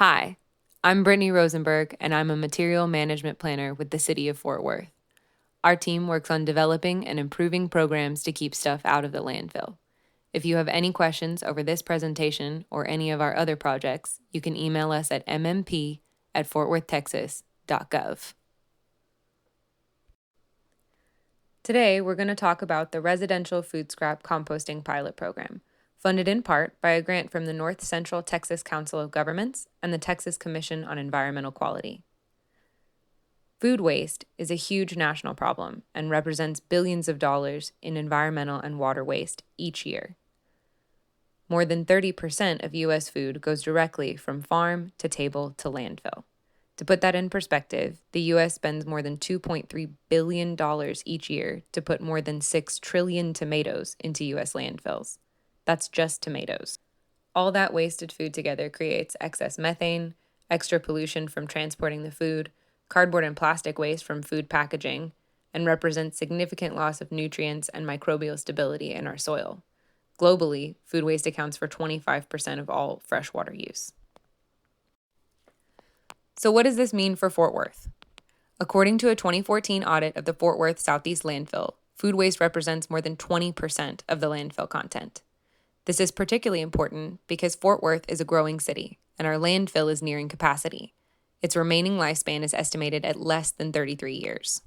Hi, I'm Brittany Rosenberg, and I'm a material management planner with the City of Fort Worth. Our team works on developing and improving programs to keep stuff out of the landfill. If you have any questions over this presentation or any of our other projects, you can email us at mmp@fortworthtexas.gov. Today, we're going to talk about the Residential Food Scrap Composting Pilot Program, funded in part by a grant from the North Central Texas Council of Governments and the Texas Commission on Environmental Quality. Food waste is a huge national problem and represents billions of dollars in environmental and water waste each year. More than 30% of U.S. food goes directly from farm to table to landfill. To put that in perspective, the U.S. spends more than $2.3 billion each year to put more than 6 trillion tomatoes into U.S. landfills. That's just tomatoes. All that wasted food together creates excess methane, extra pollution from transporting the food, cardboard and plastic waste from food packaging, and represents significant loss of nutrients and microbial stability in our soil. Globally, food waste accounts for 25% of all freshwater use. So what does this mean for Fort Worth? According to a 2014 audit of the Fort Worth Southeast landfill, food waste represents more than 20% of the landfill content. This is particularly important because Fort Worth is a growing city, and our landfill is nearing capacity. Its remaining lifespan is estimated at less than 33 years.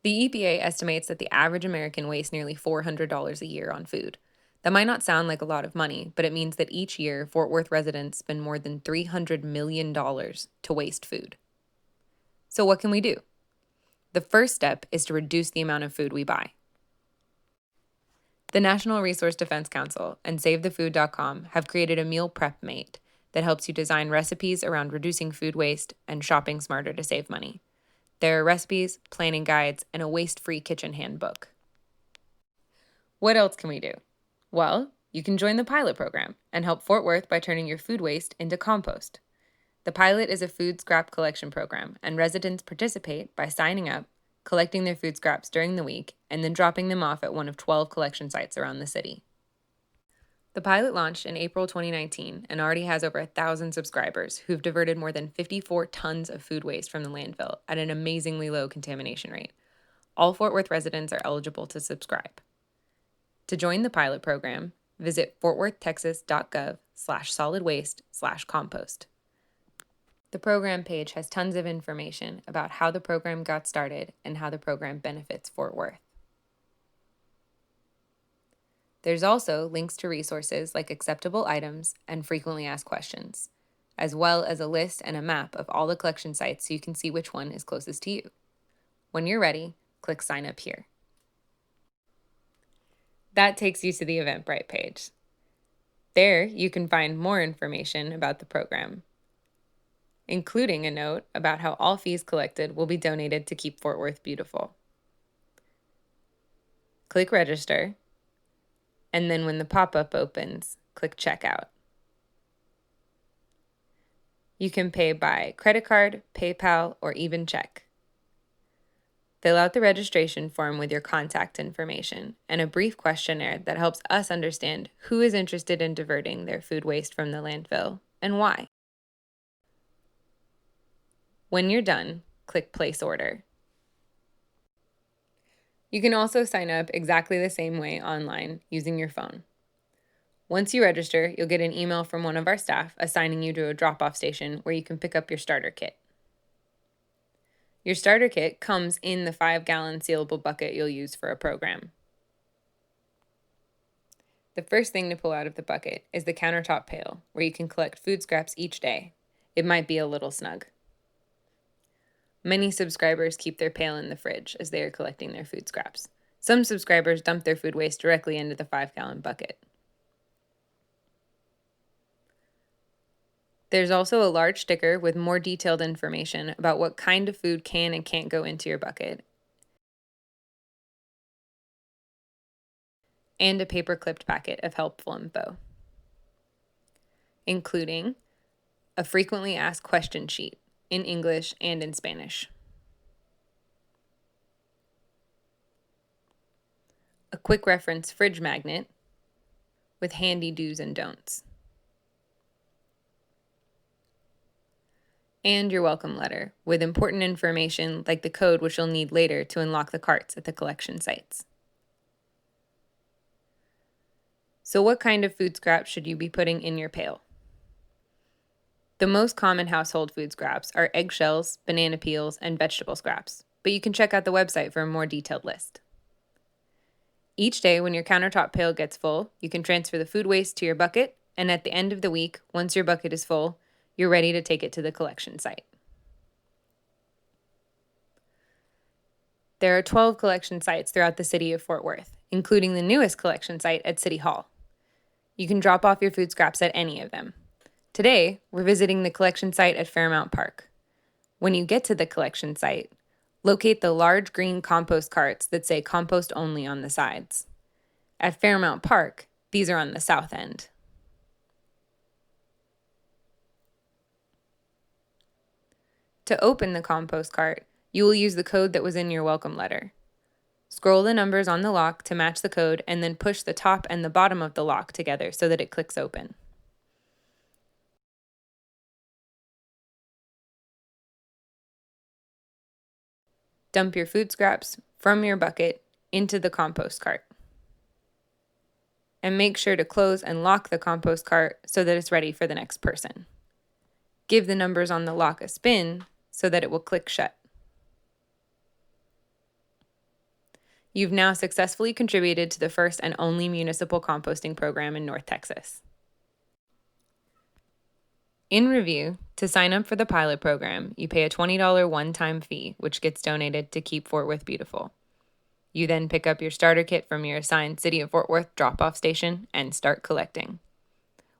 The EPA estimates that the average American wastes nearly $400 a year on food. That might not sound like a lot of money, but it means that each year, Fort Worth residents spend more than $300 million to waste food. So what can we do? The first step is to reduce the amount of food we buy. The National Resource Defense Council and SaveTheFood.com have created a meal prep mate that helps you design recipes around reducing food waste and shopping smarter to save money. There are recipes, planning guides, and a waste-free kitchen handbook. What else can we do? Well, you can join the pilot program and help Fort Worth by turning your food waste into compost. The pilot is a food scrap collection program, and residents participate by signing up, collecting their food scraps during the week, and then dropping them off at one of 12 collection sites around the city. The pilot launched in April 2019 and already has over 1,000 subscribers who've diverted more than 54 tons of food waste from the landfill at an amazingly low contamination rate. All Fort Worth residents are eligible to subscribe. To join the pilot program, visit fortworthtexas.gov/solidwaste/compost. The program page has tons of information about how the program got started and how the program benefits Fort Worth. There's also links to resources like acceptable items and frequently asked questions, as well as a list and a map of all the collection sites so you can see which one is closest to you. When you're ready, click Sign Up here. That takes you to the Eventbrite page. There, you can find more information about the program, including a note about how all fees collected will be donated to keep Fort Worth beautiful. Click Register, and then when the pop-up opens, click Checkout. You can pay by credit card, PayPal, or even check. Fill out the registration form with your contact information and a brief questionnaire that helps us understand who is interested in diverting their food waste from the landfill and why. When you're done, click Place Order. You can also sign up exactly the same way online using your phone. Once you register, you'll get an email from one of our staff assigning you to a drop-off station where you can pick up your starter kit. Your starter kit comes in the 5-gallon sealable bucket you'll use for a program. The first thing to pull out of the bucket is the countertop pail, where you can collect food scraps each day. It might be a little snug. Many subscribers keep their pail in the fridge as they are collecting their food scraps. Some subscribers dump their food waste directly into the 5-gallon bucket. There's also a large sticker with more detailed information about what kind of food can and can't go into your bucket, and a paper-clipped packet of helpful info, including a frequently asked question sheet in English and in Spanish, a quick reference fridge magnet with handy do's and don'ts, and your welcome letter with important information like the code which you'll need later to unlock the carts at the collection sites. So what kind of food scraps should you be putting in your pail? The most common household food scraps are eggshells, banana peels, and vegetable scraps, but you can check out the website for a more detailed list. Each day when your countertop pail gets full, you can transfer the food waste to your bucket, and at the end of the week, once your bucket is full, you're ready to take it to the collection site. There are 12 collection sites throughout the city of Fort Worth, including the newest collection site at City Hall. You can drop off your food scraps at any of them. Today, we're visiting the collection site at Fairmount Park. When you get to the collection site, locate the large green compost carts that say compost only on the sides. At Fairmount Park, these are on the south end. To open the compost cart, you will use the code that was in your welcome letter. Scroll the numbers on the lock to match the code and then push the top and the bottom of the lock together so that it clicks open. Dump your food scraps from your bucket into the compost cart. And make sure to close and lock the compost cart so that it's ready for the next person. Give the numbers on the lock a spin so that it will click shut. You've now successfully contributed to the first and only municipal composting program in North Texas. In review, to sign up for the pilot program, you pay a $20 one-time fee, which gets donated to Keep Fort Worth Beautiful. You then pick up your starter kit from your assigned City of Fort Worth drop-off station and start collecting.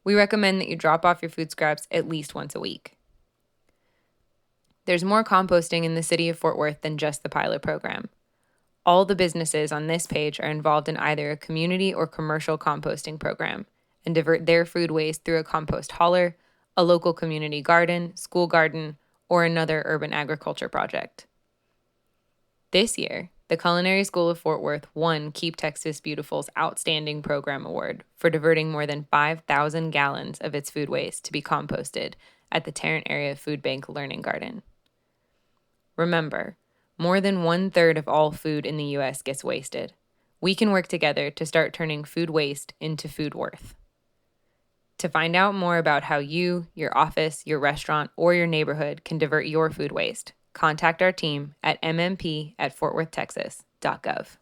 We recommend that you drop off your food scraps at least once a week. There's more composting in the City of Fort Worth than just the pilot program. All the businesses on this page are involved in either a community or commercial composting program and divert their food waste through a compost hauler, a local community garden, school garden, or another urban agriculture project. This year, the Culinary School of Fort Worth won Keep Texas Beautiful's Outstanding Program Award for diverting more than 5,000 gallons of its food waste to be composted at the Tarrant Area Food Bank Learning Garden. Remember, more than 1/3 of all food in the U.S. gets wasted. We can work together to start turning food waste into food worth. To find out more about how you, your office, your restaurant, or your neighborhood can divert your food waste, contact our team at mmp@fortworthtexas.gov.